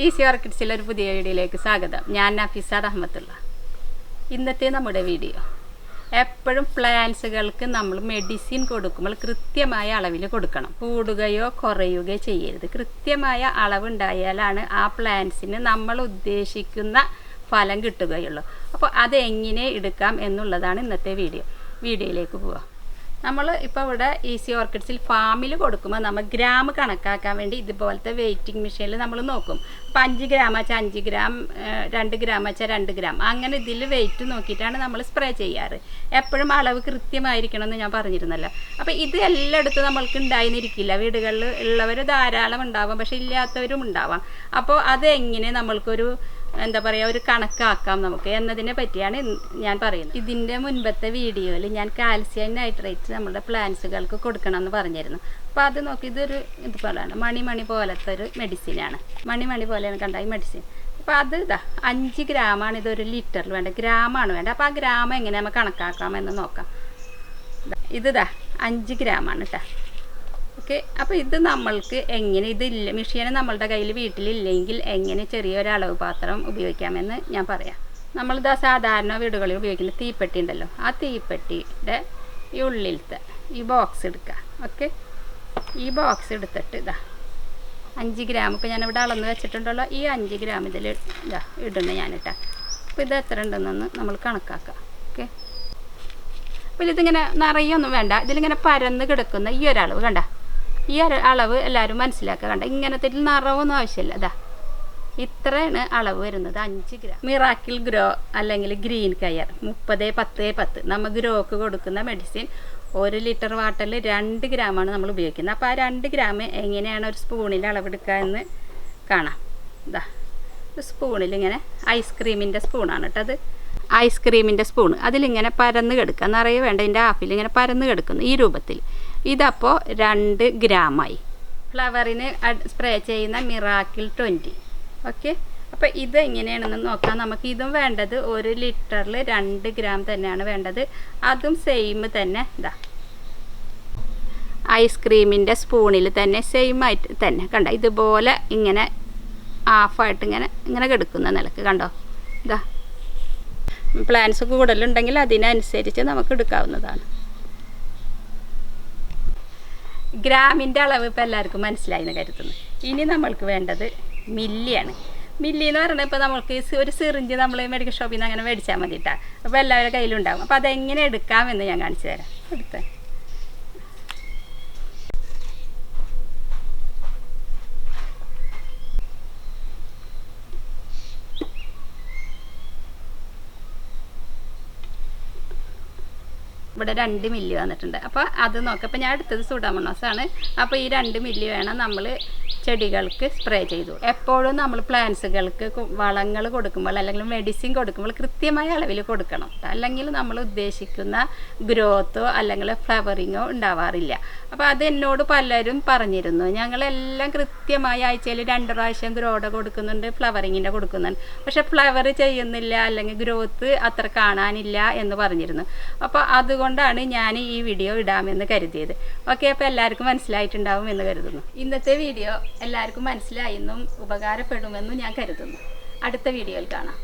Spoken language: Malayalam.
ഈസി ഓർക്കിഡ്സിലെ ഒരു പുതിയ വീഡിയോയിലേക്ക് സ്വാഗതം. ഞാൻ നഫീസ റഹ്മത്തുള്ള. ഇന്നത്തെ നമ്മുടെ വീഡിയോ, എപ്പോഴും പ്ലാന്റ്സുകൾക്ക് നമ്മൾ മെഡിസിൻ കൊടുക്കുമ്പോൾ കൃത്യമായ അളവിൽ കൊടുക്കണം. കൂടുകയോ കുറയുകയോ ചെയ്യരുത്. കൃത്യമായ അളവുണ്ടായാലാണ് ആ പ്ലാന്റ്സിന് നമ്മൾ ഉദ്ദേശിക്കുന്ന ഫലം കിട്ടുകയുള്ളൂ. അപ്പോൾ അതെങ്ങനെ എടുക്കാം എന്നുള്ളതാണ് ഇന്നത്തെ വീഡിയോയിലേക്ക് പോവാം. നമ്മൾ ഇപ്പോൾ ഇവിടെ ഈസി ഓർക്കിഡ്സിൽ ഫാമിൽ കൊടുക്കുമ്പോൾ നമ്മൾ ഗ്രാം കണക്കാക്കാൻ വേണ്ടി ഇതുപോലത്തെ വെയ്റ്റിംഗ് മെഷീനിൽ നമ്മൾ നോക്കും. അപ്പോൾ 5 ഗ്രാം വെച്ചാൽ 5 ഗ്രാം, 2 ഗ്രാം വെച്ചാൽ 2 ഗ്രാം, അങ്ങനെ ഇതിൽ വെയിറ്റ് നോക്കിയിട്ടാണ് നമ്മൾ സ്പ്രേ ചെയ്യാറ്. എപ്പോഴും അളവ് കൃത്യമായിരിക്കണമെന്ന് ഞാൻ പറഞ്ഞിരുന്നല്ലോ. അപ്പോൾ ഇത് എല്ലായിടത്തും നമ്മൾക്ക് ഉണ്ടായിരുന്നിരിക്കില്ല. വീടുകളിൽ ഉള്ളവർ ധാരാളം ഉണ്ടാവാം, പക്ഷെ ഇല്ലാത്തവരും ഉണ്ടാവാം. അപ്പോൾ അതെങ്ങനെ നമ്മൾക്കൊരു ഒരു കണക്കാക്കാം നമുക്ക് എന്നതിനെ പറ്റിയാണ് ഞാൻ പറയുന്നത്. ഇതിൻ്റെ മുൻപത്തെ വീഡിയോയിൽ ഞാൻ കാൽസ്യം നൈട്രേറ്റ് നമ്മുടെ പ്ലാന്റ്സുകൾക്ക് കൊടുക്കണം എന്ന് പറഞ്ഞിരുന്നു. അപ്പോൾ അത് നോക്കി ഇതൊരു ഇതുപോലെയാണ്, മണി പോലത്തെ ഒരു മെഡിസിനാണ്. മണി പോലെയാണ് കണ്ട ഈ മെഡിസിൻ. അപ്പോൾ അത് 5 ഗ്രാമാണ്. ഇതൊരു ലിറ്ററിൽ വേണ്ട, ഗ്രാമാണ് വേണ്ട. അപ്പോൾ ആ ഗ്രാം എങ്ങനെ നമുക്ക് കണക്കാക്കാമെന്ന് നോക്കാം. ഇത് 5 ഗ്രാമാണ് കേട്ടോ. ഓക്കെ, അപ്പോൾ ഇത് നമ്മൾക്ക് എങ്ങനെ, ഇതില്ല മെഷീൻ നമ്മളുടെ കയ്യിൽ വീട്ടിലില്ലെങ്കിൽ എങ്ങനെ ചെറിയൊരളവ് പാത്രം ഉപയോഗിക്കാമെന്ന് ഞാൻ പറയാം. നമ്മളിതാ സാധാരണ വീടുകളിൽ ഉപയോഗിക്കുന്ന തീപ്പെട്ടി ഉണ്ടല്ലോ, ആ തീപ്പെട്ടിയുടെ ഈ ഉള്ളിലത്തെ ഈ ബോക്സ് എടുക്കുക. ഓക്കെ, ഈ ബോക്സ് എടുത്തിട്ട് 5 ഗ്രാം ഇപ്പോൾ ഞാനിവിടെ അളന്ന് വെച്ചിട്ടുണ്ടല്ലോ, ഈ 5 ഗ്രാം ഇതിൽ ഇടുന്നു ഞാനിട്ടാ. അപ്പോൾ ഇത് എത്ര ഉണ്ടെന്നൊന്ന് നമ്മൾ കണക്കാക്കാം. ഓക്കെ, അപ്പോൾ ഇതിങ്ങനെ നിറയൊന്നും വേണ്ട, ഇതിലിങ്ങനെ പരന്ന് കിടക്കുന്ന ഈ ഒരളവ് കണ്ട, ഈ അളവ് എല്ലാവരും മനസ്സിലാക്കുക. കണ്ട, ഇങ്ങനത്തെ നിറവൊന്നും ആവശ്യമില്ല. ഇത്രയാണ് അളവ് വരുന്നത്, 5 ഗ്രാം. മിറാക്കിൾ ഗ്രോ അല്ലെങ്കിൽ ഗ്രീൻ കയർ 30-10-10 നമ്മൾ ഗ്രോക്ക് കൊടുക്കുന്ന മെഡിസിൻ 1 ലിറ്റർ വാട്ടറിൽ 2 ഗ്രാമാണ് നമ്മൾ ഉപയോഗിക്കുന്നത്. അപ്പോൾ ആ 2 ഗ്രാം എങ്ങനെയാണ് ഒരു സ്പൂണിൽ അളവെടുക്കുക എന്ന് കാണാം. ഒരു സ്പൂണിൽ ഇങ്ങനെ ഐസ്ക്രീമിൻ്റെ സ്പൂണാണ് കേട്ടോ, അത് ഐസ്ക്രീമിൻ്റെ സ്പൂൺ. അതിലിങ്ങനെ പരന്ന് കിടക്കുക, നിറയെ വേണ്ട, ഇതിൻ്റെ ഹാഫിൽ ഇങ്ങനെ പരന്ന് കിടക്കുന്നു ഈ രൂപത്തിൽ. ഇതപ്പോൾ 2 ഗ്രാമായി. ഫ്ലവറിന് സ്പ്രേ ചെയ്യുന്ന മിറാക്കിൾ 20. ഓക്കെ, അപ്പോൾ ഇത് എങ്ങനെയാണെന്ന് നോക്കാം നമുക്ക്. ഇതും വേണ്ടത് 1 ലിറ്ററിൽ 2 ഗ്രാം തന്നെയാണ് വേണ്ടത്. അതും സെയിം തന്നെ ഐസ്ക്രീമിൻ്റെ സ്പൂണിൽ തന്നെ സെയിം ആയിട്ട് തന്നെ കണ്ട, ഇതുപോലെ ഇങ്ങനെ ഹാഫായിട്ട് ഇങ്ങനെ കിടക്കുന്ന നിലക്ക് കണ്ടോ. പ്ലാന്റ്സ് കൂടുതലുണ്ടെങ്കിൽ അതിനനുസരിച്ച് നമുക്ക് എടുക്കാവുന്നതാണ്. ഗ്രാമിൻ്റെ അളവ് ഇപ്പോൾ എല്ലാവർക്കും മനസ്സിലായി എന്ന് കരുതുന്നു. ഇനി നമ്മൾക്ക് വേണ്ടത് മില്ലിയാണ്. മില്ലി എന്ന് പറഞ്ഞാൽ ഇപ്പോൾ നമ്മൾക്ക് ഒരു സിറിഞ്ച് നമ്മൾ മെഡിക്കൽ ഷോപ്പിൽ നിന്ന് അങ്ങനെ മേടിച്ചാൽ മതി കേട്ടോ. അപ്പോൾ എല്ലാവരുടെ കയ്യിലുണ്ടാകും. അപ്പോൾ അതെങ്ങനെ എടുക്കാമെന്ന് ഞാൻ കാണിച്ചു തരാം. എടുത്ത് ഇവിടെ 2 മില്ലി വന്നിട്ടുണ്ട്. അപ്പോൾ അത് നോക്കാം. അപ്പോൾ ഞാൻ എടുത്തത് സുഡാമോണാസാണ്. അപ്പോൾ ഈ 2 മില്ലി വേണം നമ്മൾ ചെടികൾക്ക് സ്പ്രേ ചെയ്തു. എപ്പോഴും നമ്മൾ പ്ലാന്റ്സുകൾക്ക് വളങ്ങൾ കൊടുക്കുമ്പോൾ അല്ലെങ്കിൽ മെഡിസിൻ കൊടുക്കുമ്പോൾ കൃത്യമായ അളവിൽ കൊടുക്കണം. അല്ലെങ്കിൽ നമ്മൾ ഉദ്ദേശിക്കുന്ന ഗ്രോത്തോ അല്ലെങ്കിൽ ഫ്ലവറിങ്ങോ ഉണ്ടാവാറില്ല. അപ്പോൾ അത് എന്നോട് പലരും പറഞ്ഞിരുന്നു. ഞങ്ങളെല്ലാം കൃത്യമായ ആഴ്ചയിൽ 2 പ്രാവശ്യം ഗ്രോയുടെ കൊടുക്കുന്നുണ്ട്, ഫ്ലവറിങ്ങിൻ്റെ കൊടുക്കുന്നുണ്ട്, പക്ഷെ ഫ്ലവർ ചെയ്യുന്നില്ല അല്ലെങ്കിൽ ഗ്രോത്ത് അത്ര കാണാനില്ല എന്ന് പറഞ്ഞിരുന്നു. അപ്പോൾ അതുകൊണ്ടാണ് ഞാൻ ഈ വീഡിയോ ഇടാമെന്ന് കരുതിയത്. ഓക്കെ, അപ്പോൾ എല്ലാവർക്കും മനസ്സിലായിട്ടുണ്ടാവും എന്ന് കരുതുന്നു. ഇന്നത്തെ വീഡിയോ എല്ലാവർക്കും മനസ്സിലായെന്നും ഉപകാരപ്പെടുമെന്നും ഞാൻ കരുതുന്നു. അടുത്ത വീഡിയോയിൽ കാണാം.